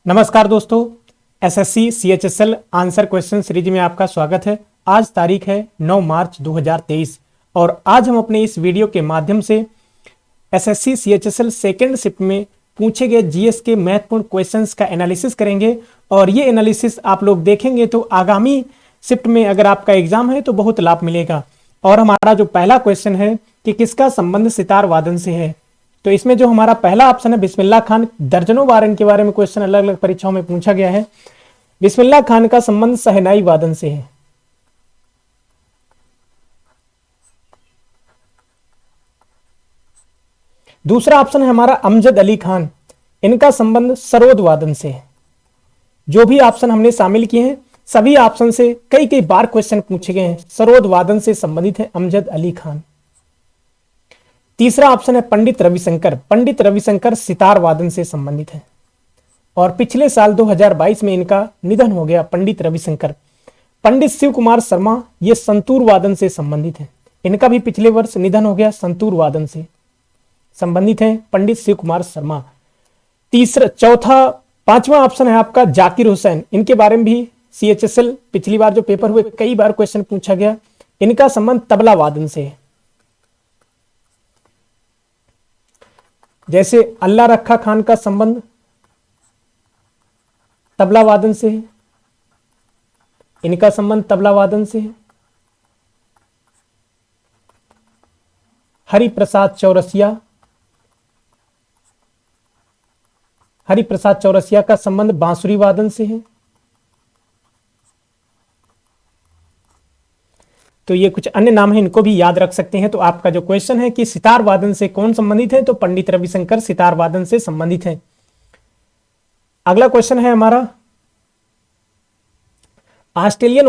नमस्कार दोस्तों, SSC CHSL answer question series में आपका स्वागत है। आज तारीख है 9 मार्च 2023 और आज हम अपने इस वीडियो के माध्यम से एसएससी सीएचएसएल सेकेंड शिफ्ट में पूछे गए जीएस के महत्वपूर्ण क्वेश्चंस का एनालिसिस करेंगे। और ये एनालिसिस आप लोग देखेंगे तो आगामी शिफ्ट में अगर आपका एग्जाम है तो बहुत लाभ मिलेगा। और हमारा जो पहला क्वेश्चन है कि किसका संबंध सितार वादन से है, तो इसमें जो हमारा पहला ऑप्शन है बिस्मिल्लाह खान। दर्जनों बार इनके बारे में क्वेश्चन अलग अलग परीक्षाओं में पूछा गया है। बिस्मिल्लाह खान का संबंध शहनाई वादन से है। दूसरा ऑप्शन है हमारा अमजद अली खान, इनका संबंध सरोद वादन से है। जो भी ऑप्शन हमने शामिल किए हैं सभी ऑप्शन से कई कई बार क्वेश्चन पूछे गए हैं। सरोद वादन से संबंधित है अमजद अली खान। तीसरा ऑप्शन है पंडित रविशंकर। पंडित रविशंकर सितार वादन से संबंधित है और पिछले साल 2022 में इनका निधन हो गया। पंडित रविशंकर। पंडित शिव कुमार शर्मा ये संतूर वादन से संबंधित है, इनका भी पिछले वर्ष निधन हो गया। संतूर वादन से संबंधित है पंडित शिव कुमार शर्मा। पांचवा ऑप्शन है आपका जाकिर हुसैन, इनके बारे में भी सीएचएसएल पिछली बार जो पेपर हुए कई बार क्वेश्चन पूछा गया। इनका संबंध तबला वादन से है। जैसे अल्लाह रखा खान का संबंध तबला वादन से है, इनका संबंध तबला वादन से है। हरिप्रसाद चौरसिया का संबंध बांसुरी वादन से है। तो ये कुछ अन्य नाम हैं, इनको भी याद रख सकते हैं। तो आपका जो क्वेश्चन है कि सितार वादन से कौन संबंधित है, तो पंडित रविशंकर सितार वादन से संबंधित है। अगला क्वेश्चन है हमारा ऑस्ट्रेलियन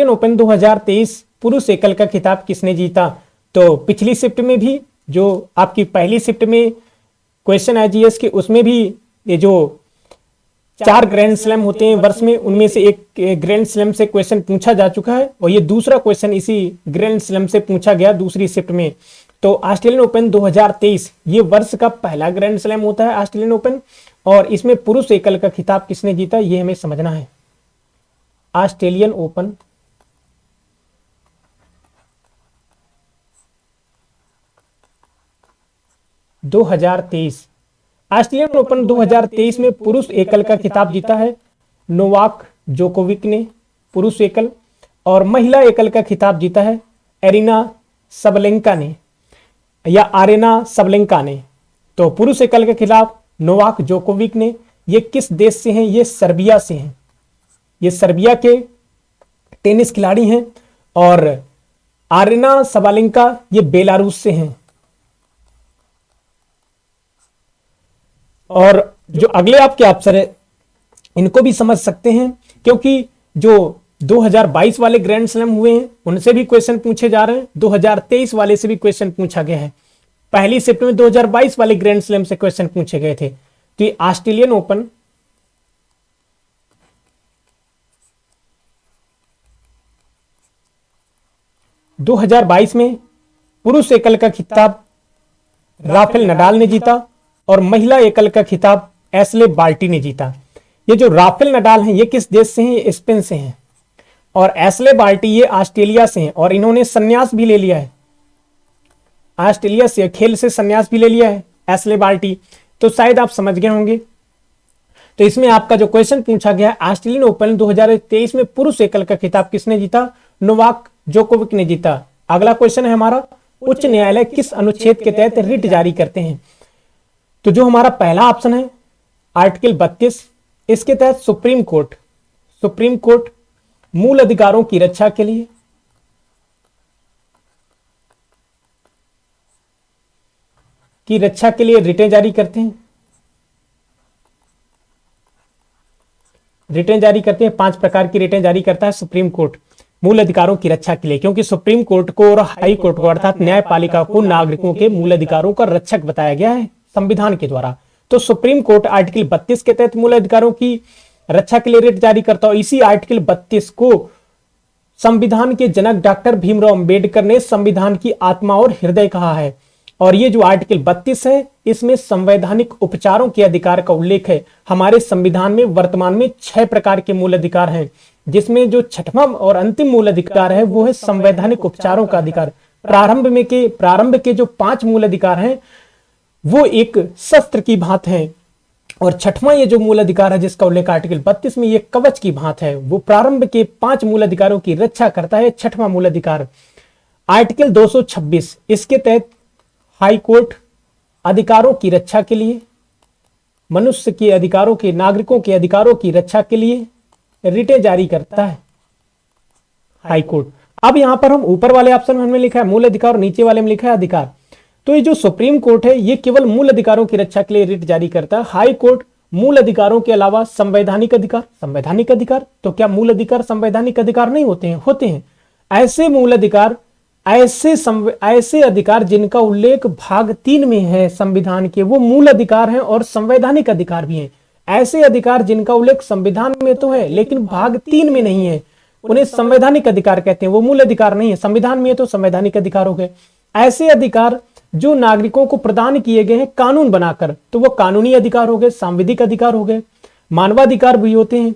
ओपन 2023 पुरुष एकल का खिताब किसने जीता। तो पिछली शिफ्ट में भी जो आपकी पहली शिफ्ट में क्वेश्चन है जीएस के, उसमें भी ये जो 4 ग्रैंड स्लैम होते हैं वर्ष में, उनमें से एक ग्रैंड स्लैम से क्वेश्चन पूछा जा चुका है और ये दूसरा क्वेश्चन इसी ग्रैंड स्लैम से पूछा गया दूसरी शिफ्ट में। तो ऑस्ट्रेलियन ओपन 2023 ये वर्ष का पहला ग्रैंड स्लैम होता है ऑस्ट्रेलियन ओपन, और इसमें पुरुष एकल का खिताब किसने जीता ये हमें समझना है। ऑस्ट्रेलियन ओपन 2023, ऑस्ट्रेलियन ओपन 2023 में पुरुष एकल का खिताब जीता है नोवाक जोकोविक ने पुरुष एकल, और महिला एकल का खिताब जीता है एरिना सबलेंका ने। तो पुरुष एकल के खिलाफ नोवाक जोकोविक ने, ये किस देश से हैं, ये सर्बिया से हैं। ये सर्बिया के टेनिस खिलाड़ी हैं। और आरेना सबालेंका ये बेलारूस से हैं। और जो अगले आपके ऑप्शन है इनको भी समझ सकते हैं, क्योंकि जो 2022 वाले ग्रैंड स्लैम हुए हैं उनसे भी क्वेश्चन पूछे जा रहे हैं, 2023 वाले से भी क्वेश्चन पूछा गया है। पहली शिफ्ट में 2022 वाले ग्रैंड स्लैम से क्वेश्चन पूछे गए थे। तो ये ऑस्ट्रेलियन ओपन 2022 में पुरुष एकल का खिताब राफेल नडाल ने जीता और महिला एकल का खिताब एशले बार्टी ने जीता। ये जो राफेल नडाल हैं ये किस देश से हैं, स्पेन से हैं, और एशले बार्टी ये ऑस्ट्रेलिया से हैं और इन्होंने संन्यास भी ले लिया है। ऑस्ट्रेलिया से खेल से संन्यास भी ले लिया है एशले बार्टी। तो शायद आप समझ गए होंगे। तो इसमें आपका जो क्वेश्चन पूछा गया ऑस्ट्रेलियन ओपन 2023 में पुरुष एकल का खिताब किसने जीता, नोवाक जोकोविक ने जीता। अगला क्वेश्चन है हमारा उच्च न्यायालय किस अनुच्छेद के तहत रिट जारी करते हैं। तो जो हमारा पहला ऑप्शन है आर्टिकल 32, इसके तहत सुप्रीम कोर्ट मूल अधिकारों की रक्षा के लिए रिटें जारी करते हैं। 5 प्रकार की रिटें जारी करता है सुप्रीम कोर्ट मूल अधिकारों की रक्षा के लिए, क्योंकि सुप्रीम कोर्ट को और हाई कोर्ट को अर्थात न्यायपालिका को नागरिकों के मूल अधिकारों का रक्षक बताया गया है संविधान के द्वारा। तो सुप्रीम कोर्ट आर्टिकल 32 के तहत मूल अधिकारों की रक्षा के लिए रिट जारी करता है। इसी आर्टिकल 32 को संविधान के जनक डॉक्टर भीमराव अंबेडकर ने संविधान की आत्मा और हृदय कहा है। और ये जो आर्टिकल 32 है इसमें संवैधानिक उपचारों के अधिकार का उल्लेख है। हमारे संविधान में वर्तमान में 6 प्रकार के मूल अधिकार हैं, जिसमें जो छठवां और अंतिम मूल अधिकार है वो है संवैधानिक उपचारों का अधिकार। प्रारंभ के जो 5 मूल अधिकार हैं वो एक शस्त्र की भांत है, और छठवां ये जो मूल अधिकार है जिसका उल्लेख आर्टिकल 32 में ये कवच की भांत है। वो प्रारंभ के 5 मूल अधिकारों की रक्षा करता है। छठवां मूल अधिकार आर्टिकल 226, इसके तहत हाई कोर्ट अधिकारों की रक्षा के लिए, मनुष्य के अधिकारों के, नागरिकों के अधिकारों की रक्षा के लिए रिटें जारी करता है हाई कोर्ट। अब यहां पर हम ऊपर वाले ऑप्शन में हमने लिखा है मूल अधिकार और नीचे वाले में लिखा है अधिकार। तो ये जो सुप्रीम कोर्ट है ये केवल मूल अधिकारों की रक्षा के लिए रिट जारी करता है। हाई कोर्ट मूल अधिकारों के अलावा संवैधानिक अधिकार, तो क्या मूल अधिकार संवैधानिक अधिकार नहीं होते हैं? होते हैं। ऐसे मूल अधिकार, ऐसे अधिकार जिनका उल्लेख भाग 3 में है संविधान के, वो मूल अधिकार हैं और संवैधानिक अधिकार भी हैं। ऐसे अधिकार जिनका उल्लेख संविधान में तो है लेकिन भाग 3 में नहीं है, उन्हें संवैधानिक अधिकार कहते हैं। वो मूल अधिकार नहीं है, संविधान में है तो संवैधानिक अधिकार हो गए। ऐसे अधिकार जो नागरिकों को प्रदान किए गए हैं कानून बनाकर, तो वो कानूनी अधिकार हो गए, सांविधिक अधिकार हो गए, मानवाधिकार भी होते हैं।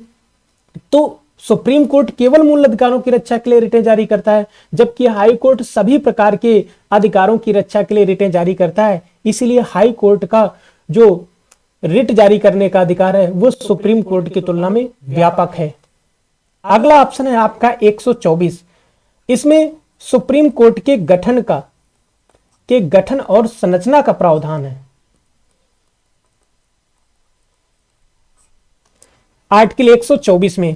तो सुप्रीम कोर्ट केवल मूल अधिकारों की रक्षा के लिए रिटें जारी करता है, जबकि हाई कोर्ट सभी प्रकार के अधिकारों की रक्षा के लिए रिटें जारी करता है। इसीलिए हाई कोर्ट का जो रिट जारी करने का अधिकार है वो सुप्रीम कोर्ट की तुलना में व्यापक है। अगला ऑप्शन है आपका 124, इसमें सुप्रीम कोर्ट के गठन और संरचना का प्रावधान है। आर्टिकल 124 में,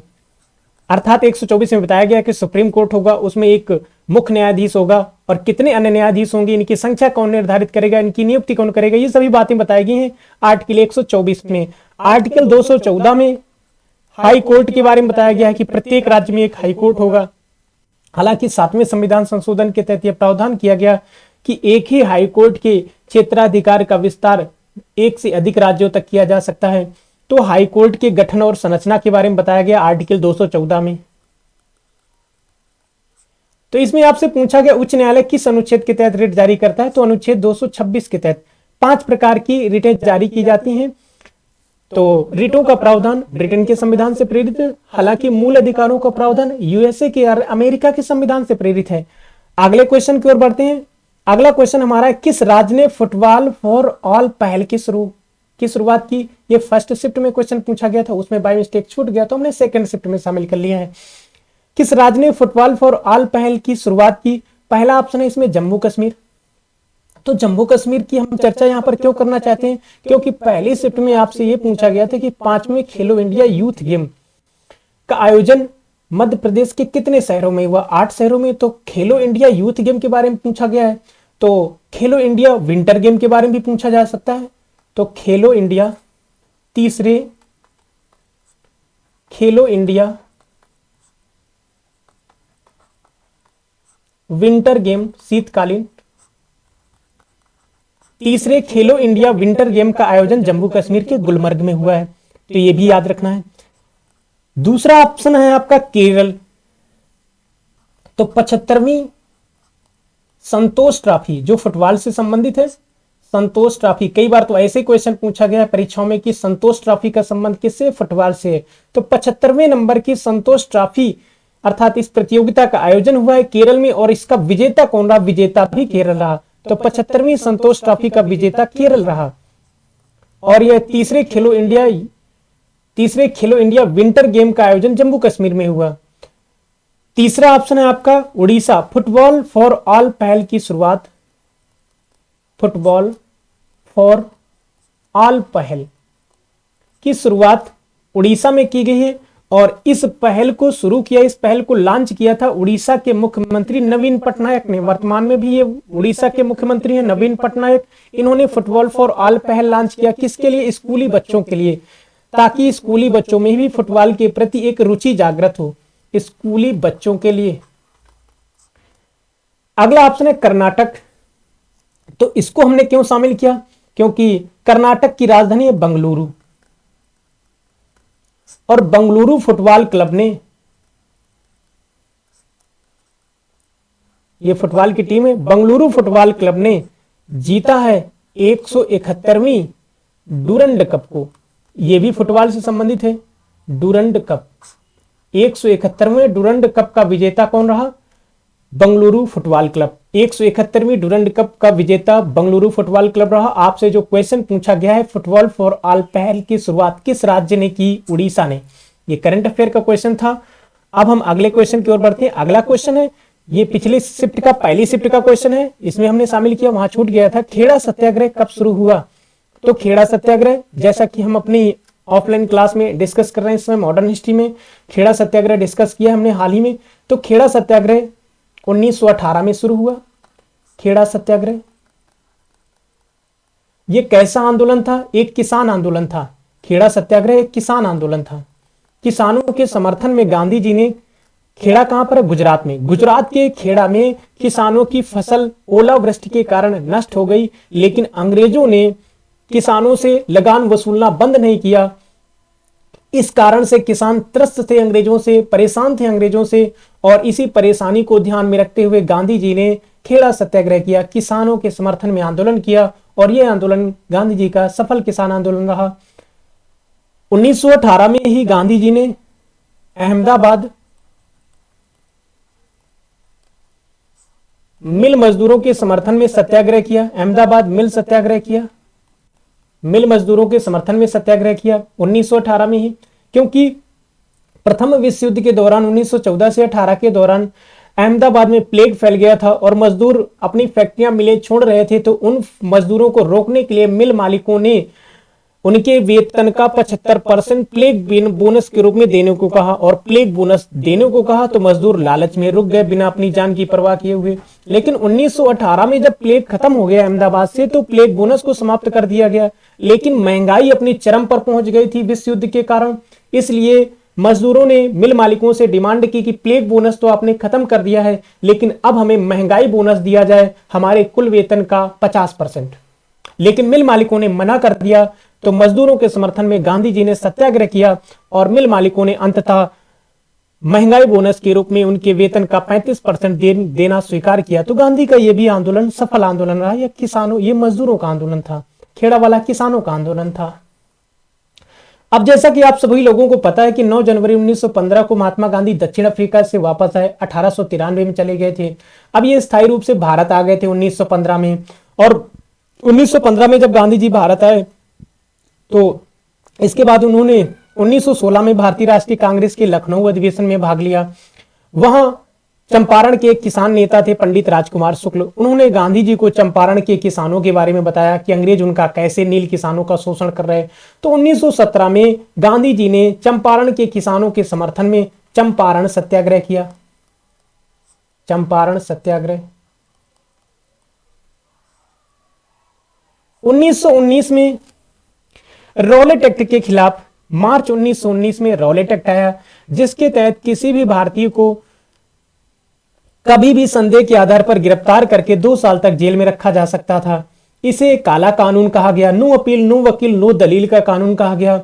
अर्थात 124 में बताया गया कि सुप्रीम कोर्ट होगा, उसमें एक मुख्य न्यायाधीश होगा और कितने अन्य न्यायाधीश होंगे, इनकी संख्या कौन निर्धारित करेगा, इनकी नियुक्ति कौन करेगा, ये सभी बातें बताई गई हैं आर्टिकल 124 में। आर्टिकल 214 में हाई कोर्ट के बारे में बताया गया है कि प्रत्येक राज्य में एक हाई कोर्ट होगा। हालांकि 7वें संविधान संशोधन के तहत यह प्रावधान किया गया कि एक ही हाई कोर्ट के क्षेत्राधिकार का विस्तार एक से अधिक राज्यों तक किया जा सकता है। तो हाई कोर्ट के गठन और संरचना के बारे में बताया गया आर्टिकल 214 में। तो इसमें आपसे पूछा गया उच्च न्यायालय किस अनुच्छेद के तहत रिट जारी करता है? तो अनुच्छेद 226 के तहत 5 प्रकार की रिटें जारी की जाती हैं। तो रिटों का प्रावधान ब्रिटेन के संविधान से प्रेरित है, हालांकि मूल अधिकारों का प्रावधान यूएसए के और अमेरिका के संविधान से प्रेरित है। अगले क्वेश्चन की ओर बढ़ते हैं। अगला क्वेश्चन हमारा है, किस राज्य ने फुटबॉल फॉर ऑल पहल की शुरुआत की? ये फर्स्ट शिफ्ट में क्वेश्चन पूछा गया था, उसमें बाय मिस्टेक छूट गया तो हमने सेकंड शिफ्ट में शामिल कर लिया है। किस राज्य ने फुटबॉल फॉर ऑल पहल की शुरुआत की? पहला ऑप्शन है इसमें जम्मू कश्मीर। तो जम्मू कश्मीर की हम चर्चा यहां पर क्यों करना चाहते हैं? क्योंकि पहली शिफ्ट में आपसे यह पूछा गया था कि 5वें खेलो इंडिया यूथ गेम का आयोजन मध्य प्रदेश के कितने शहरों में हुआ? 8 शहरों में। तो खेलो इंडिया यूथ गेम के बारे में पूछा गया है, तो खेलो इंडिया विंटर गेम के बारे में भी पूछा जा सकता है। तो खेलो इंडिया, तीसरे खेलो इंडिया विंटर गेम शीतकालीन, तीसरे खेलो इंडिया विंटर गेम का आयोजन जम्मू कश्मीर के गुलमर्ग में हुआ है, तो यह भी याद रखना है। दूसरा ऑप्शन है आपका केरल। तो 75वीं संतोष ट्रॉफी जो फुटबॉल से संबंधित है, संतोष ट्रॉफी, कई बार तो ऐसे क्वेश्चन पूछा गया है परीक्षाओं में कि संतोष ट्रॉफी का संबंध किससे? फुटबॉल से है। तो 75वें नंबर की संतोष ट्रॉफी अर्थात इस प्रतियोगिता का आयोजन हुआ है केरल में, और इसका विजेता कौन रहा? विजेता भी केरल रहा। तो 75वीं संतोष ट्रॉफी का विजेता केरल रहा। और यह तीसरे खेलो इंडिया विंटर गेम का आयोजन जम्मू कश्मीर में हुआ। तीसरा ऑप्शन है आपका उड़ीसा। फुटबॉल फॉर ऑल पहल की शुरुआत, फुटबॉल फॉर ऑल पहल की शुरुआत उड़ीसा में की गई है, और इस पहल को शुरू किया, इस पहल को लॉन्च किया था उड़ीसा के मुख्यमंत्री नवीन पटनायक ने। वर्तमान में भी ये उड़ीसा के मुख्यमंत्री हैं नवीन पटनायक। इन्होंने फुटबॉल फॉर ऑल पहल लॉन्च किया, किसके लिए? स्कूली बच्चों के लिए, ताकि स्कूली बच्चों में भी फुटबॉल के प्रति एक रुचि जागृत हो, स्कूली बच्चों के लिए। अगला ऑप्शन है कर्नाटक। तो इसको हमने क्यों शामिल किया? क्योंकि कर्नाटक की राजधानी है बंगलुरु, और बंगलुरु फुटबॉल क्लब ने, ये फुटबॉल की टीम है, बंगलुरु फुटबॉल क्लब ने जीता है 171वीं डूरंड कप को। यह भी फुटबॉल से संबंधित है। डूरंड कप, 171वें डूरंड कप का विजेता कौन रहा? Bengaluru football club. 171वीं डूरंड कप का विजेता बंगलुरु फुटबॉल क्लब रहा। आपसे जो क्वेश्चन पूछा गया है, फुटबॉल फॉर ऑल पहल की शुरुआत किस राज्य ने की? उड़ीसा ने। ये करंट अफेयर का क्वेश्चन था। अब हम अगले क्वेश्चन की ओर बढ़ते हैं। अगला क्वेश्चन है, ये पिछली शिफ्ट का, पहली शिफ्ट का क्वेश्चन है, इसमें हमने शामिल किया, वहां छूट गया था। खेड़ा सत्याग्रह कब शुरू हुआ? तो खेड़ा सत्याग्रह, जैसा कि हम अपनी ऑफलाइन क्लास में डिस्कस कर रहे हैं इस समय मॉडर्न हिस्ट्री में, खेड़ा सत्याग्रह डिस्कस किया हमने हाल ही में। तो खेड़ा सत्याग्रह 1918 में शुरू हुआ। खेड़ा सत्याग्रह ये कैसा आंदोलन था? एक किसान आंदोलन था। खेड़ा सत्याग्रह एक किसान आंदोलन था। किसानों के समर्थन में गांधी जी ने, खेड़ा कहां पर है? गुजरात में। गुजरात के खेड़ा में किसानों की फसल ओलावृष्टि के कारण नष्ट हो गई, लेकिन अंग्रेजों ने किसानों से लगान वसूलना बंद नहीं किया। इस कारण से किसान त्रस्त थे, अंग्रेजों से परेशान थे अंग्रेजों से, और इसी परेशानी को ध्यान में रखते हुए गांधी जी ने खेड़ा सत्याग्रह किया, किसानों के समर्थन में आंदोलन किया, और यह आंदोलन गांधी जी का सफल किसान आंदोलन रहा। 1918 में ही गांधी जी ने अहमदाबाद मिल मजदूरों के समर्थन में सत्याग्रह किया। अहमदाबाद मिल सत्याग्रह किया, मिल मजदूरों के समर्थन में सत्याग्रह किया 1918 में ही, क्योंकि प्रथम विश्व युद्ध के दौरान 1914 से 18 के दौरान अहमदाबाद में प्लेग फैल गया था और मजदूर अपनी फैक्ट्रियां मिलें छोड़ रहे थे। तो उन मजदूरों को रोकने के लिए मिल मालिकों ने उनके वेतन का 75% प्लेग बोनस के रूप में देने को कहा, और प्लेग बोनस देने को कहा तो मजदूर लालच में रुक गए बिना अपनी जान की परवाह किए हुए। लेकिन 1918 में जब प्लेग खत्म हो गया अहमदाबाद से, तो प्लेग बोनस को समाप्त कर दिया गया। लेकिन महंगाई अपनी चरम पर पहुंच गई थी विश्व युद्ध के कारण, इसलिए मजदूरों ने मिल मालिकों से डिमांड की कि प्लेग बोनस तो आपने खत्म कर दिया है, लेकिन अब हमें महंगाई बोनस दिया जाए हमारे कुल वेतन का 50%। लेकिन मिल मालिकों ने मना कर दिया। तो मजदूरों के समर्थन में गांधी जी ने सत्याग्रह किया और मिल मालिकों ने अंततः महंगाई बोनस के रूप में उनके वेतन का 35% देना स्वीकार किया। तो गांधी का यह भी आंदोलन सफल आंदोलन रहा। यह किसानों, ये मजदूरों का आंदोलन था, खेड़ा वाला किसानों का आंदोलन था। अब जैसा कि आप सभी लोगों को पता है कि 9 जनवरी 1915 को महात्मा गांधी दक्षिण अफ्रीका से वापस आए, 1893 में चले गए थे। अब ये स्थायी रूप से भारत आ गए थे 1915 में, और 1915 में जब गांधी जी भारत आए तो इसके बाद उन्होंने 1916 में भारतीय राष्ट्रीय कांग्रेस के लखनऊ अधिवेशन में भाग लिया। वहां चंपारण के एक किसान नेता थे पंडित राजकुमार शुक्ल। उन्होंने गांधी जी को चंपारण के किसानों के बारे में बताया कि अंग्रेज उनका कैसे नील किसानों का शोषण कर रहे। तो 1917 में गांधी जी ने चंपारण के किसानों के समर्थन में चंपारण सत्याग्रह किया। चंपारण सत्याग्रह 1919 में रॉलेट एक्ट के खिलाफ, मार्च 1919 में रॉलेट एक्ट आया, जिसके तहत किसी भी भारतीय को कभी भी संदेह के आधार पर गिरफ्तार करके 2 साल तक जेल में रखा जा सकता था। इसे काला कानून कहा गया, नो अपील, नो वकील, नो दलील का कानून कहा गया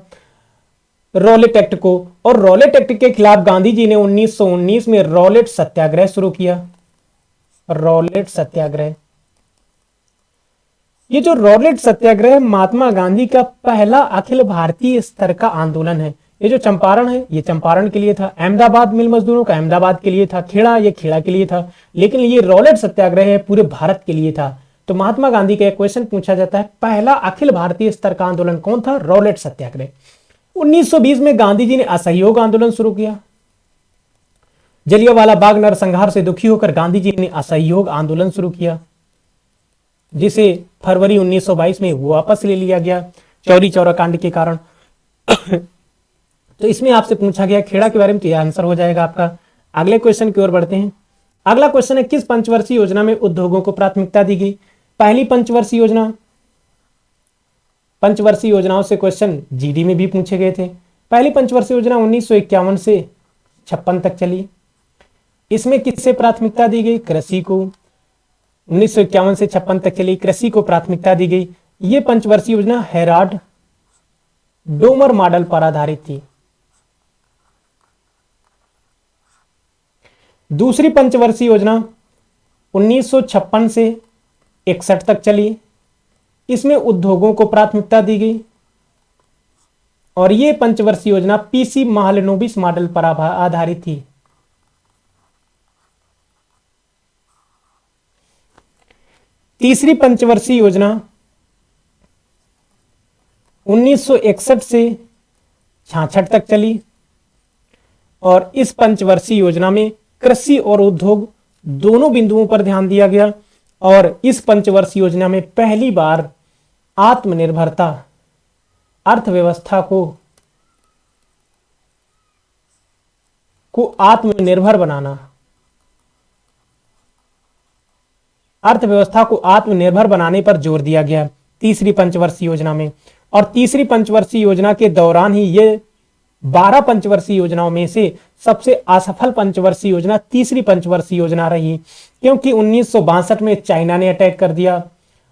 रॉलेट एक्ट को। और रॉलेट एक्ट के खिलाफ गांधी जी ने 1919 में रॉलेट सत्याग्रह शुरू किया। रॉलेट सत्याग्रह, ये जो रॉलेट सत्याग्रह महात्मा गांधी का पहला अखिल भारतीय स्तर का आंदोलन है। ये जो चंपारण है, ये चंपारण के लिए था। अहमदाबाद मिल मजदूरों का अहमदाबाद के लिए था। खेड़ा, ये खेड़ा के लिए था। लेकिन ये रॉलेट सत्याग्रह है, पूरे भारत के लिए था। तो महात्मा गांधी का एक क्वेश्चन पूछा जाता है, पहला अखिल भारतीय स्तर का आंदोलन कौन था? रॉलेट सत्याग्रह। 1920 में गांधी जी ने असहयोग आंदोलन शुरू किया। जलियांवाला बाग नरसंहार से दुखी होकर गांधी जी ने असहयोग आंदोलन शुरू किया, जिसे फरवरी 1922 में वापस ले लिया गया चौरी चौरा कांड के कारण। तो इसमें आपसे पूछा गया खेड़ा के बारे में, तो यह आंसर हो जाएगा आपका। अगले क्वेश्चन की ओर बढ़ते हैं। अगला क्वेश्चन है, किस पंचवर्षीय योजना में उद्योगों को प्राथमिकता दी गई? पहली पंचवर्षीय योजना, पंचवर्षीय योजनाओं से क्वेश्चन जीडी में भी पूछे गए थे। पहली पंचवर्षीय योजना 1951 से 56 तक चली। इसमें किससे प्राथमिकता दी गई? कृषि को। 1951 से 56 तक चली, कृषि को प्राथमिकता दी गई। यह पंचवर्षीय योजना हेराल्ड डोमर मॉडल पर आधारित थी। दूसरी पंचवर्षीय योजना 1956 से 1961 तक चली। इसमें उद्योगों को प्राथमिकता दी गई और यह पंचवर्षीय योजना पीसी महालनोबिस मॉडल पर आधारित थी। तीसरी पंचवर्षीय योजना 1961 से 66 तक चली और इस पंचवर्षीय योजना में कृषि और उद्योग दोनों बिंदुओं पर ध्यान दिया गया और इस पंचवर्षीय योजना में पहली बार आत्मनिर्भरता अर्थव्यवस्था को आत्मनिर्भर बनाना, अर्थव्यवस्था को आत्मनिर्भर बनाने पर जोर दिया गया तीसरी पंचवर्षीय योजना में। और तीसरी पंचवर्षीय योजना के दौरान ही ये 12 पंचवर्षीय योजनाओं में से सबसे असफल पंचवर्षीय योजना तीसरी पंचवर्षीय योजना रही, क्योंकि 1962 में चाइना ने अटैक कर दिया,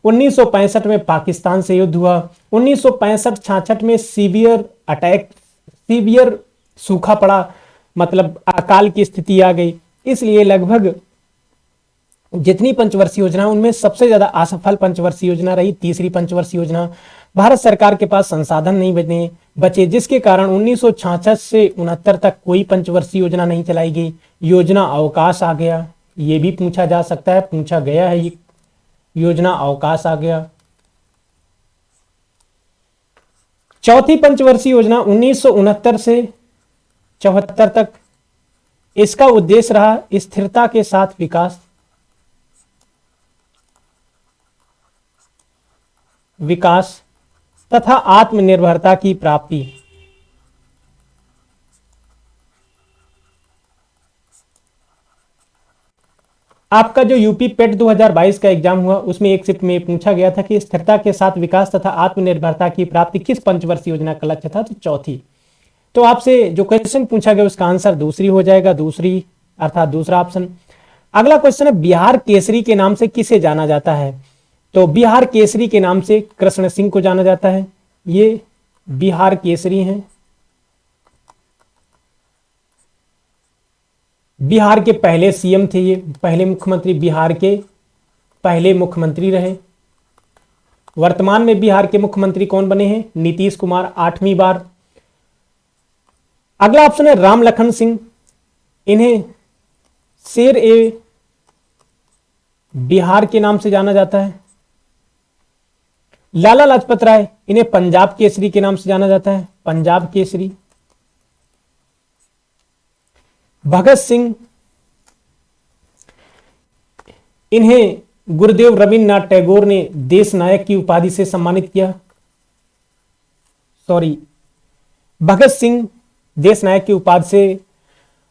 1965 में पाकिस्तान से युद्ध हुआ, 1965-66 में सीवियर सूखा पड़ा, मतलब अकाल की स्थिति आ गई। इसलिए लगभग जितनी पंचवर्षीय योजना उनमें सबसे ज्यादा असफल पंचवर्षीय योजना रही तीसरी पंचवर्षीय योजना। भारत सरकार के पास संसाधन नहीं बचे, जिसके कारण 1966 से 69 तक कोई पंचवर्षीय योजना नहीं चलाई गई। योजना अवकाश आ गया, ये भी पूछा जा सकता है, पूछा गया है, ये योजना अवकाश आ गया। चौथी पंचवर्षीय योजना 1969 से 74 तक। इसका उद्देश्य रहा स्थिरता के साथ विकास तथा आत्मनिर्भरता की प्राप्ति। आपका जो यूपी पेट 2022 का एग्जाम हुआ उसमें एक शिफ्ट में पूछा गया था कि स्थिरता के साथ विकास तथा आत्मनिर्भरता की प्राप्ति किस पंचवर्षीय योजना का लक्ष्य था, तो चौथी। तो आपसे जो क्वेश्चन पूछा गया उसका आंसर दूसरी हो जाएगा, दूसरी अर्थात दूसरा ऑप्शन। अगला क्वेश्चन है बिहार केसरी के नाम से किसे जाना जाता है, तो बिहार केसरी के नाम से कृष्ण सिंह को जाना जाता है। ये बिहार केसरी हैं, बिहार के पहले सीएम थे, ये पहले मुख्यमंत्री, बिहार के पहले मुख्यमंत्री रहे। वर्तमान में बिहार के मुख्यमंत्री कौन बने हैं, नीतीश कुमार 8वीं बार। अगला ऑप्शन है राम लखन सिंह, इन्हें शेर ए बिहार के नाम से जाना जाता है। लाला लाजपत राय, इन्हें पंजाब केसरी के नाम से जाना जाता है, पंजाब केसरी। भगत सिंह, इन्हें गुरुदेव रविन्द्रनाथ टैगोर ने देश नायक की उपाधि से सम्मानित किया। भगत सिंह देश नायक की उपाधि से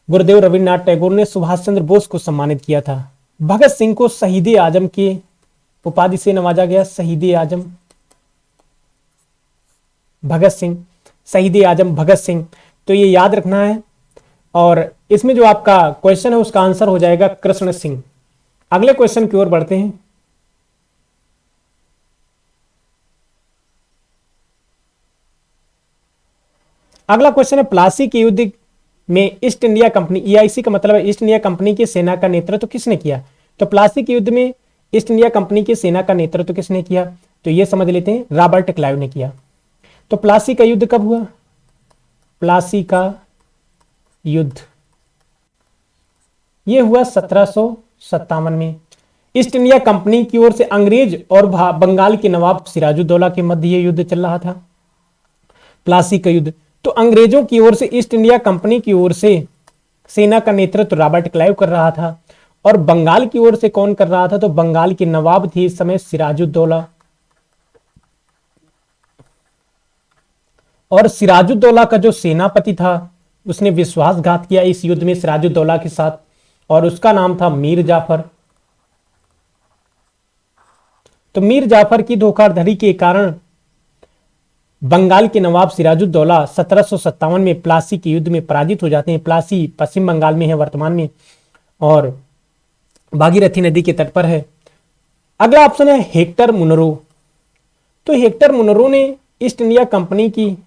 गुरुदेव रविन्द्रनाथ टैगोर ने सुभाष चंद्र बोस को सम्मानित किया था। भगत सिंह को शहीद आजम के उपाधि से नवाजा गया, शहीद आजम भगत सिंह, शहीद आजम भगत सिंह। तो ये याद रखना है और इसमें जो आपका क्वेश्चन है उसका आंसर हो जाएगा कृष्ण सिंह। अगले क्वेश्चन की ओर बढ़ते हैं। अगला क्वेश्चन है प्लासी के युद्ध में ईस्ट इंडिया कंपनी, ईआईसी का मतलब है ईस्ट इंडिया कंपनी की सेना का नेतृत्व किसने किया, तो प्लासी के युद्ध में ईस्ट इंडिया कंपनी की सेना का नेतृत्व किसने किया, तो ये समझ लेते हैं रॉबर्ट क्लाइव ने किया। तो प्लासी का युद्ध कब हुआ, प्लासी का युद्ध ये हुआ 1757 में। ईस्ट इंडिया कंपनी की ओर से अंग्रेज और बंगाल के नवाब सिराजुद्दौला के मध्य ये युद्ध चल रहा था, प्लासी का युद्ध। तो अंग्रेजों की ओर से ईस्ट इंडिया कंपनी की ओर से सेना का नेतृत्व रॉबर्ट क्लाइव कर रहा था और बंगाल की ओर से कौन कर रहा था, तो बंगाल के नवाब थे इस समय सिराजुद्दौला। और सिराजुद्दौला का जो सेनापति था उसने विश्वासघात किया इस युद्ध में सिराजुद्दौला के साथ और उसका नाम था मीर जाफर। तो मीर जाफर की धोखाधड़ी के कारण बंगाल के नवाब सिराजुद्दौला 1757 में प्लासी के युद्ध में पराजित हो जाते हैं। प्लासी पश्चिम बंगाल में है वर्तमान में और भागीरथी नदी के तट पर है। अगला ऑप्शन है हेक्टर मुनरो। तो हेक्टर मुनरो ने ईस्ट इंडिया कंपनी की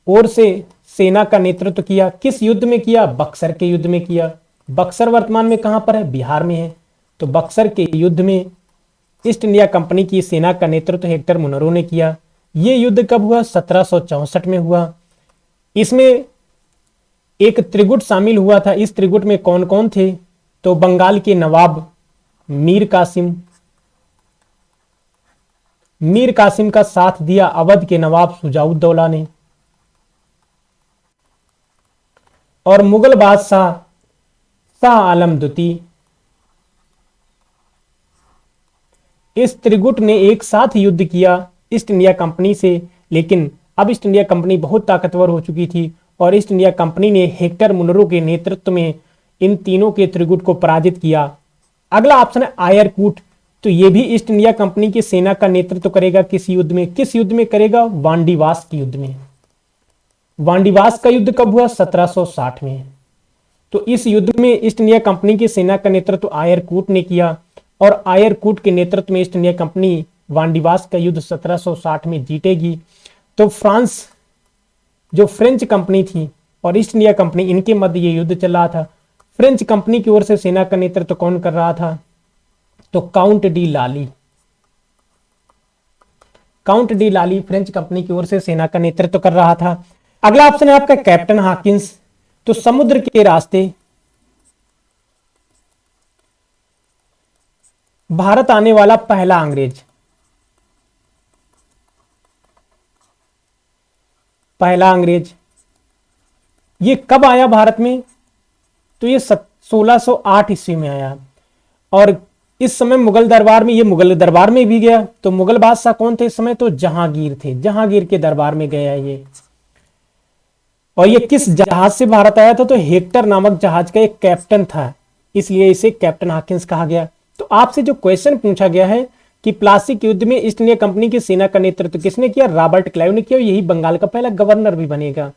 ओर से सेना का नेतृत्व किया, किस युद्ध में किया, बक्सर के युद्ध में किया। बक्सर वर्तमान में कहां पर है, बिहार में है। तो बक्सर के युद्ध में ईस्ट इंडिया कंपनी की सेना का नेतृत्व हेक्टर मुनरो ने किया। यह युद्ध कब हुआ? 1764 में हुआ। इसमें एक त्रिगुट शामिल हुआ था। इस त्रिगुट में कौन कौन थे? तो बंगाल के नवाब मीर कासिम का साथ दिया अवध के नवाब शुजाउद्दौला ने, और मुगल बादशाह शाह आलम द्वितीय। इस त्रिगुट ने एक साथ युद्ध किया ईस्ट इंडिया कंपनी से, लेकिन अब ईस्ट इंडिया कंपनी बहुत ताकतवर हो चुकी थी और ईस्ट इंडिया कंपनी ने हेक्टर मुनरो के नेतृत्व में इन तीनों के त्रिगुट को पराजित किया। अगला ऑप्शन है आयरकूट। तो यह भी ईस्ट इंडिया कंपनी की सेना का नेतृत्व करेगा किस युद्ध में? किस युद्ध में करेगा? वांडीवास के युद्ध में। वांडीवास का युद्ध कब हुआ? 1760 में। तो इस युद्ध में ईस्ट इंडिया कंपनी की सेना का नेतृत्व आयरकूट ने किया और आयरकूट के नेतृत्व में ईस्ट इंडिया कंपनी वांडीवास का युद्ध 1760 में जीतेगी। तो फ्रांस, जो फ्रेंच कंपनी थी और ईस्ट इंडिया कंपनी, इनके मध्य ये युद्ध चल रहा था। फ्रेंच कंपनी की ओर से सेना का नेतृत्व कौन कर रहा था? तो काउंट डी लाली। काउंट डी लाली फ्रेंच कंपनी की ओर से सेना का नेतृत्व कर रहा था। अगला ऑप्शन है आपका कैप्टन हॉकिंस। तो समुद्र के रास्ते भारत आने वाला पहला अंग्रेज, ये कब आया भारत में? तो ये 1608 ईस्वी में आया और इस समय मुगल दरबार में, ये मुगल दरबार में भी गया। तो मुगल बादशाह कौन थे इस समय? तो जहांगीर थे। जहांगीर के दरबार में गया ये। और ये किस जहाज से भारत आया था? तो हेक्टर नामक जहाज का एक कैप्टन था, इसलिए इसे कैप्टन हॉकिंस कहा गया। तो आपसे जो क्वेश्चन पूछा गया है कि प्लासी के युद्ध में ईस्ट इंडिया कंपनी की सेना का नेतृत्व किसने किया? रॉबर्ट क्लाइव ने किया। यही बंगाल का पहला गवर्नर भी बनेगा।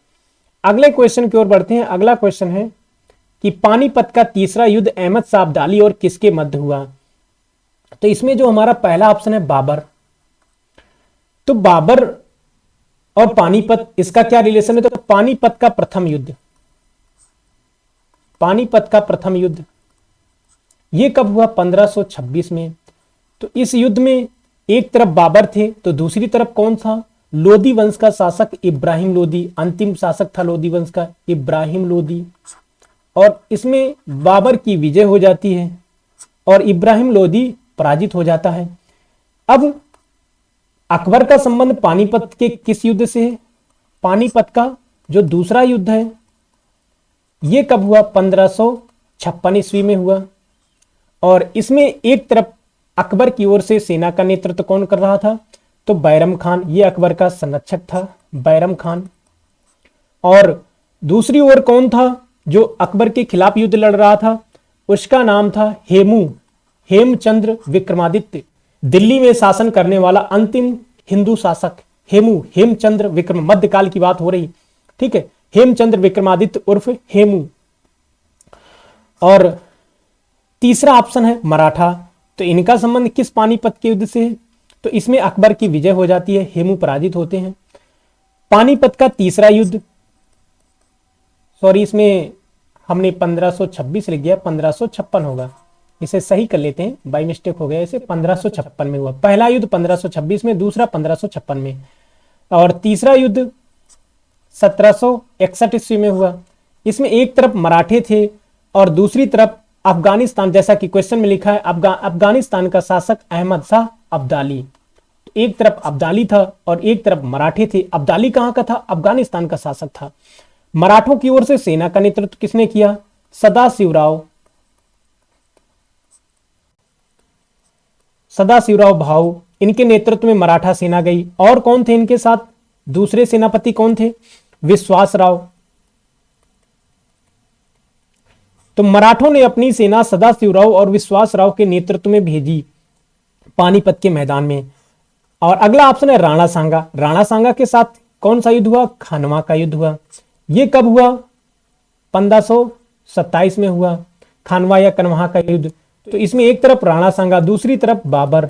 अगले क्वेश्चन की ओर बढ़ते हैं। अगला क्वेश्चन है कि पानीपत का तीसरा युद्ध अहमद शाह अब्दाली और किसके मध्य हुआ? तो इसमें जो हमारा पहला ऑप्शन है बाबर। तो बाबर और पानीपत, इसका क्या रिलेशन है? तो पानीपत का प्रथम युद्ध ये कब हुआ? 1526 में। तो इस युद्ध में एक तरफ बाबर थे तो दूसरी तरफ कौन था? लोदी वंश का शासक इब्राहिम लोदी। अंतिम शासक था लोदी वंश का इब्राहिम लोदी। और इसमें बाबर की विजय हो जाती है और इब्राहिम लोदी पराजित हो जाता है। अब अकबर का संबंध पानीपत के किस युद्ध से है? पानीपत का जो दूसरा युद्ध है ये कब हुआ? 1556 ईस्वी में हुआ। और इसमें एक तरफ अकबर की ओर से सेना का नेतृत्व कौन कर रहा था? तो बैरम खान। ये अकबर का संरक्षक था, बैरम खान। और दूसरी ओर कौन था जो अकबर के खिलाफ युद्ध लड़ रहा था? उसका नाम था हेमचंद्र विक्रमादित्य। दिल्ली में शासन करने वाला अंतिम हिंदू शासक हेमचंद्र विक्रम, मध्यकाल की बात हो रही, ठीक है। हेमचंद्र विक्रमादित्य उर्फ हेमू। और तीसरा ऑप्शन है मराठा। तो इनका संबंध किस पानीपत के युद्ध से है? तो इसमें अकबर की विजय हो जाती है, हेमू पराजित होते हैं। पानीपत का तीसरा युद्ध, सॉरी इसमें हमने 1526 लिख गया, 1556 होगा, इसे सही कर लेते हैं, बाई मिस्टेक हो गया, इसे 1556 में हुआ। पहला युद्ध 1526 में, दूसरा 1556 में, और तीसरा युद्ध 1761 ईस्वी में हुआ। इसमें एक तरफ मराठे थे और दूसरी तरफ अफगानिस्तान, जैसा कि क्वेश्चन में लिखा है अफगानिस्तान का शासक अहमद शाह अब्दाली। एक तरफ अब्दाली था और एक तरफ मराठे थे। अब्दाली कहां का था? अफगानिस्तान का शासक था। मराठों की ओर से सेना का नेतृत्व किसने किया? सदाशिवराव भाऊ, इनके नेतृत्व में मराठा सेना गई। और कौन थे इनके साथ? दूसरे सेनापति कौन थे? विश्वासराव। तो मराठों ने अपनी सेना सदाशिवराव और विश्वासराव के नेतृत्व में भेजी पानीपत के मैदान में। और अगला ऑप्शन है राणा सांगा। राणा सांगा के साथ कौन सा युद्ध हुआ? खानवा का युद्ध हुआ। यह कब हुआ? 1527 में हुआ, खानवा या कन्हा का युद्ध। तो इसमें एक तरफ राणा सांगा, दूसरी तरफ बाबर,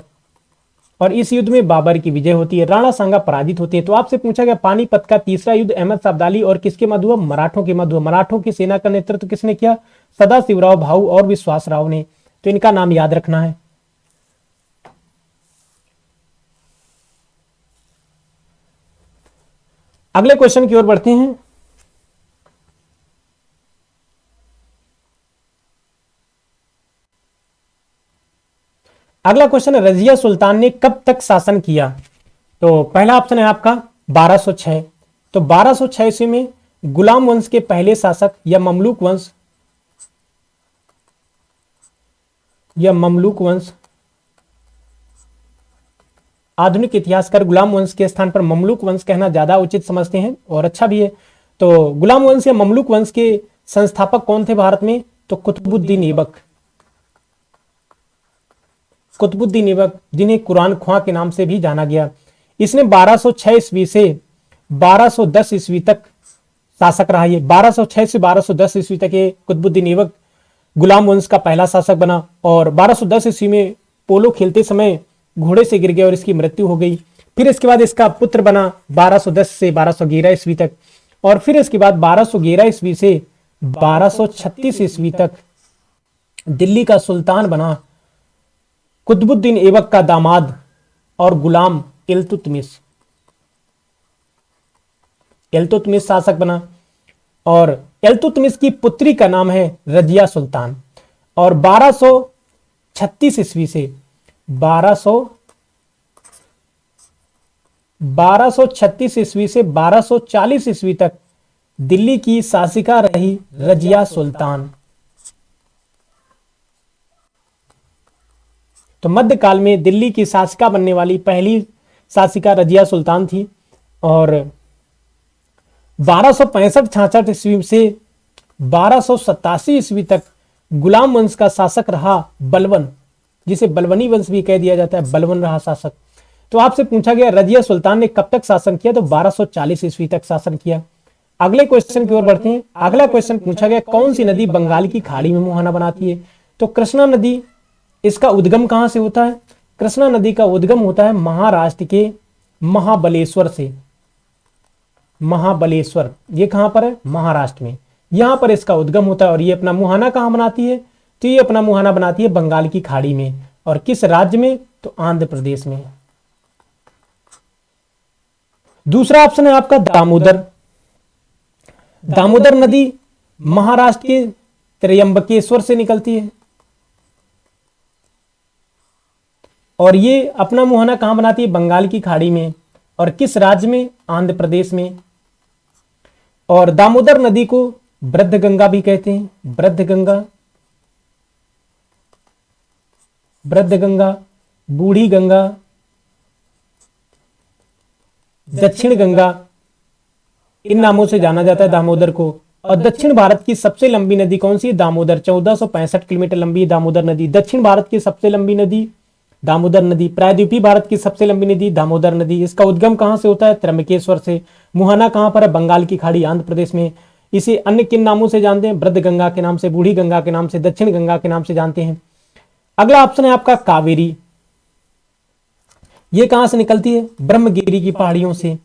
और इस युद्ध में बाबर की विजय होती है, राणा सांगा पराजित होते हैं। तो आपसे पूछा गया पानीपत का तीसरा युद्ध अहमद शाह अब्दाली और किसके मध्य हुआ? मराठों के मध्य हुआ। मराठों की सेना का नेतृत्व किसने किया? सदाशिवराव भाऊ और विश्वासराव ने। तो इनका नाम याद रखना है। अगले क्वेश्चन की ओर बढ़ते हैं। अगला क्वेश्चन है, रजिया सुल्तान ने कब तक शासन किया? तो पहला ऑप्शन है आपका 1206। तो 1206 ईस्वी में गुलाम वंश के पहले शासक या ममलूक वंश, आधुनिक इतिहासकार गुलाम वंश के स्थान पर ममलूक वंश कहना ज्यादा उचित समझते हैं और अच्छा भी है। तो गुलाम वंश या ममलूक वंश के संस्थापक कौन थे भारत में? तो कुतुबुद्दीन ऐबक, जिन्हें कुरान ख्वां के नाम से भी जाना गया। इसने 1206 ईस्वी से 1210 ईस्वी तक शासक रहा। ये 1206 से 1210 ईस्वी तक ये कुतुबुद्दीन ऐबक गुलाम वंश का पहला शासक बना और 1210 ईस्वी में पोलो खेलते समय घोड़े से गिर गया और इसकी मृत्यु हो गई। फिर इसके बाद इसका पुत्र बना 1210 से 1211 ईस्वी तक और फिर इसके बाद 1211 ईस्वी से 1236 ईस्वी तक दिल्ली का सुल्तान बना कुतुबुद्दीन ऐबक का दामाद और गुलाम इल्तुतमिश शासक बना और इल्तुतमिश की पुत्री का नाम है रजिया सुल्तान। और 1236 ईस्वी से 1236 ईस्वी से 1240 ईस्वी तक दिल्ली की शासिका रही रजिया सुल्तान। तो मध्यकाल में दिल्ली की शासिका बनने वाली पहली शासिका रजिया सुल्तान थी। और 1265-66 ईस्वी से 1287 ईस्वी तक गुलाम वंश का शासक रहा बलवन, जिसे बलवनी वंश भी कह दिया जाता है, बलवन रहा शासक। तो आपसे पूछा गया रजिया सुल्तान ने कब तक शासन किया? तो 1240 ईस्वी तक शासन किया। अगले क्वेश्चन की ओर बढ़ते हैं। अगला क्वेश्चन पूछा गया, कौन सी नदी बंगाल की खाड़ी में मुहाना बनाती है? तो कृष्णा नदी। इसका उद्गम कहां से होता है? कृष्णा नदी का उद्गम होता है महाराष्ट्र के महाबलेश्वर से। महाबलेश्वर ये कहां पर है? महाराष्ट्र में। यहां पर इसका उद्गम होता है और ये अपना मुहाना कहां बनाती है? तो ये अपना मुहाना बनाती है बंगाल की खाड़ी में। और किस राज्य में? तो आंध्र प्रदेश में। दूसरा ऑप्शन है आपका दामोदर। दामोदर नदी महाराष्ट्र के त्र्यंबकेश्वर से निकलती है और ये अपना मुहाना कहां बनाती है? बंगाल की खाड़ी में। और किस राज्य में? आंध्र प्रदेश में। और दामोदर नदी को वृद्धगंगा भी कहते हैं। वृद्धगंगा, बूढ़ी गंगा, दक्षिण गंगा, इन नामों से जाना जाता है दामोदर को। और दक्षिण भारत की सबसे लंबी नदी कौन सी है? दामोदर। 1465 किलोमीटर लंबी दामोदर नदी। दक्षिण भारत की सबसे लंबी नदी दामोदर नदी। प्रायद्वीपीय भारत की सबसे लंबी नदी दामोदर नदी। इसका उद्गम कहां से होता है? त्र्यंबकेश्वर से। मुहाना कहां पर है? बंगाल की खाड़ी, आंध्र प्रदेश में। इसे अन्य किन नामों से जानते हैं? वृद्ध गंगा के नाम से, बूढ़ी गंगा के नाम से, दक्षिण गंगा के नाम से जानते हैं। अगला ऑप्शन है आपका कावेरी। ये कहां से निकलती है? ब्रह्मगिरी की पहाड़ियों से।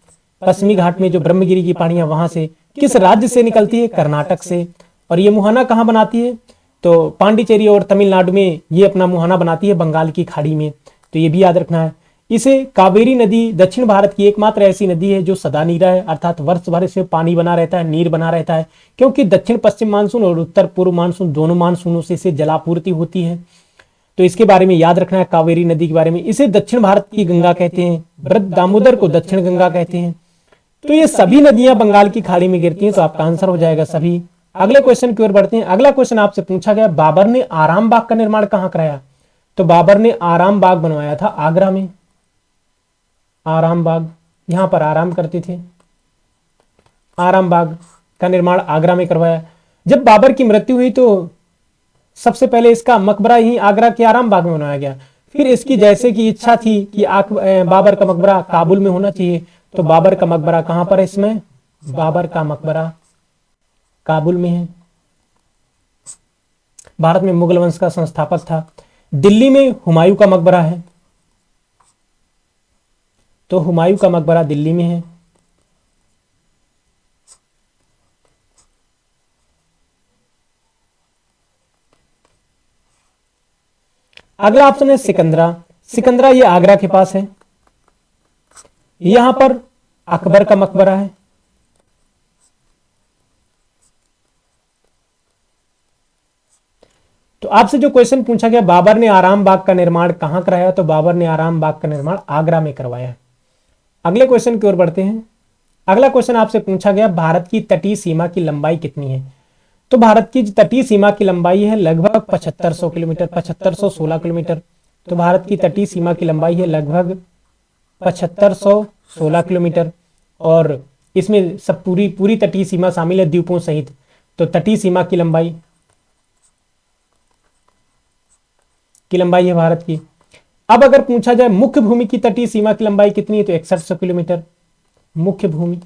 पश्चिमी घाट में जो ब्रह्मगिरी की पहाड़ियां वहां से। किस राज्य से निकलती है? कर्नाटक से। और ये मुहाना कहां बनाती है? तो पांडिचेरी और तमिलनाडु में ये अपना मुहाना बनाती है बंगाल की खाड़ी में। तो ये भी याद रखना है। इसे कावेरी नदी दक्षिण भारत की एकमात्र ऐसी नदी है जो सदा नीरा है, अर्थात वर्ष भर इसमें पानी बना रहता है, नीर बना रहता है, क्योंकि दक्षिण पश्चिम मानसून और उत्तर पूर्व मानसून दोनों मानसूनों से इसे जलापूर्ति होती है। तो इसके बारे में याद रखना है कावेरी नदी के बारे में। इसे दक्षिण भारत की गंगा कहते हैं। दामोदर को दक्षिण गंगा कहते हैं। तो ये सभी नदियां बंगाल की खाड़ी में गिरती हैं, तो आपका आंसर हो जाएगा सभी। अगले क्वेश्चन की ओर बढ़ते हैं। अगला क्वेश्चन आपसे पूछा गया, बाबर ने आराम बाग का निर्माण कहां कराया? तो बाबर ने आराम बाग बनवाया था आगरा में। आराम बाग, यहां पर आराम करते थे। आराम बाग का निर्माण आगरा में करवाया। जब बाबर की मृत्यु हुई तो सबसे पहले इसका मकबरा ही आगरा के आराम बाग में बनाया गया। फिर इसकी जैसे की इच्छा थी कि बाबर का मकबरा काबुल में होना चाहिए, तो बाबर का मकबरा कहां पर है? इसमें बाबर का मकबरा काबुल में है। भारत में मुगल वंश का संस्थापक था। दिल्ली में हुमायूं का मकबरा है, तो हुमायूं का मकबरा दिल्ली में है। अगला ऑप्शन है सिकंदरा। सिकंदरा ये आगरा के पास है। यहां पर अकबर का मकबरा है। तो आपसे जो क्वेश्चन पूछा गया, बाबर ने आराम बाग का निर्माण कहाँ कराया, तो बाबर ने आराम बाग का निर्माण आगरा में करवाया। अगले क्वेश्चन की ओर बढ़ते हैं। अगला क्वेश्चन आपसे पूछा गया, भारत की तटीय सीमा की लंबाई कितनी है, तो भारत की तटीय सीमा की लंबाई है लगभग 7500 किलोमीटर, 7516 किलोमीटर। तो भारत की तटीय सीमा की लंबाई है लगभग 7516 किलोमीटर, और इसमें सब पूरी पूरी तटीय सीमा शामिल है द्वीपों सहित। तो तटीय सीमा की लंबाई है भारत की। अब अगर पूछा जाए मुख्य भूमि की तटीय सीमा की लंबाई कितनी है, तो 6100 किलोमीटर। मुख्य भूमि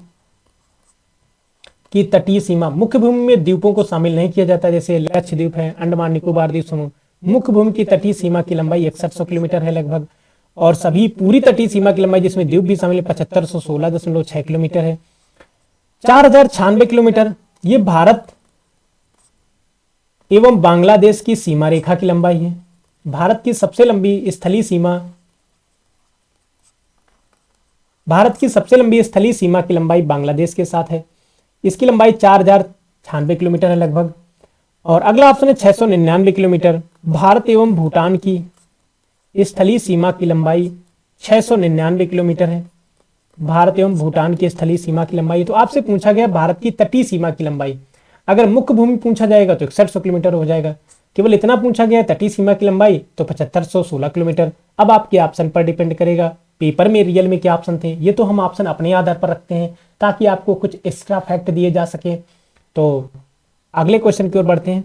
की तटीय सीमा, मुख्य भूमि में द्वीपों को शामिल नहीं किया जाता, जैसे लक्षद्वीप है, अंडमान निकोबार द्वीप समूह। मुख्य भूमि की तटीय सीमा की लंबाई 6100 किलोमीटर है लगभग, और सभी पूरी तटीय सीमा की लंबाई जिसमें द्वीप भी शामिल है 7516.6 किलोमीटर है। 4096 किलोमीटर ये भारत एवं बांग्लादेश की सीमा रेखा की लंबाई है। भारत की सबसे लंबी स्थलीय सीमा की लंबाई बांग्लादेश के साथ है। इसकी लंबाई 4096 किलोमीटर है लगभग। और अगला ऑप्शन है 699 किलोमीटर। भारत एवं भूटान की स्थलीय सीमा की लंबाई 699 किलोमीटर है। भारत एवं भूटान की स्थलीय सीमा की लंबाई। तो आपसे पूछा गया भारत की तटीय सीमा की लंबाई, अगर मुख्य भूमि पूछा जाएगा तो 6100 किलोमीटर हो जाएगा। केवल इतना पूछा गया है तटीय सीमा की लंबाई, तो 7516 किलोमीटर। अब आपके ऑप्शन पर डिपेंड करेगा, पेपर में रियल में क्या ऑप्शन थे, ये तो हम ऑप्शन अपने आधार पर रखते हैं ताकि आपको कुछ एक्स्ट्रा फैक्ट दिए जा सके। तो अगले क्वेश्चन की ओर बढ़ते हैं।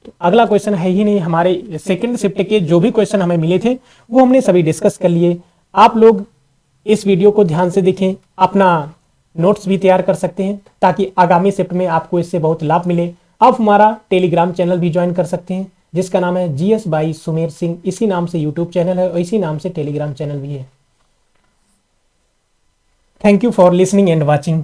तो अगला क्वेश्चन है ही नहीं, हमारे सेकंड शिफ्ट के जो भी क्वेश्चन हमें मिले थे वो हमने सभी डिस्कस कर लिए। आप लोग इस वीडियो को ध्यान से देखें, अपना नोट्स भी तैयार कर सकते हैं ताकि आगामी शिफ्ट में आपको इससे बहुत लाभ मिले। आप हमारा टेलीग्राम चैनल भी ज्वाइन कर सकते हैं जिसका नाम है GS बाई सुमेर सिंह। इसी नाम से यूट्यूब चैनल है और इसी नाम से टेलीग्राम चैनल भी है। Thank you for listening and watching.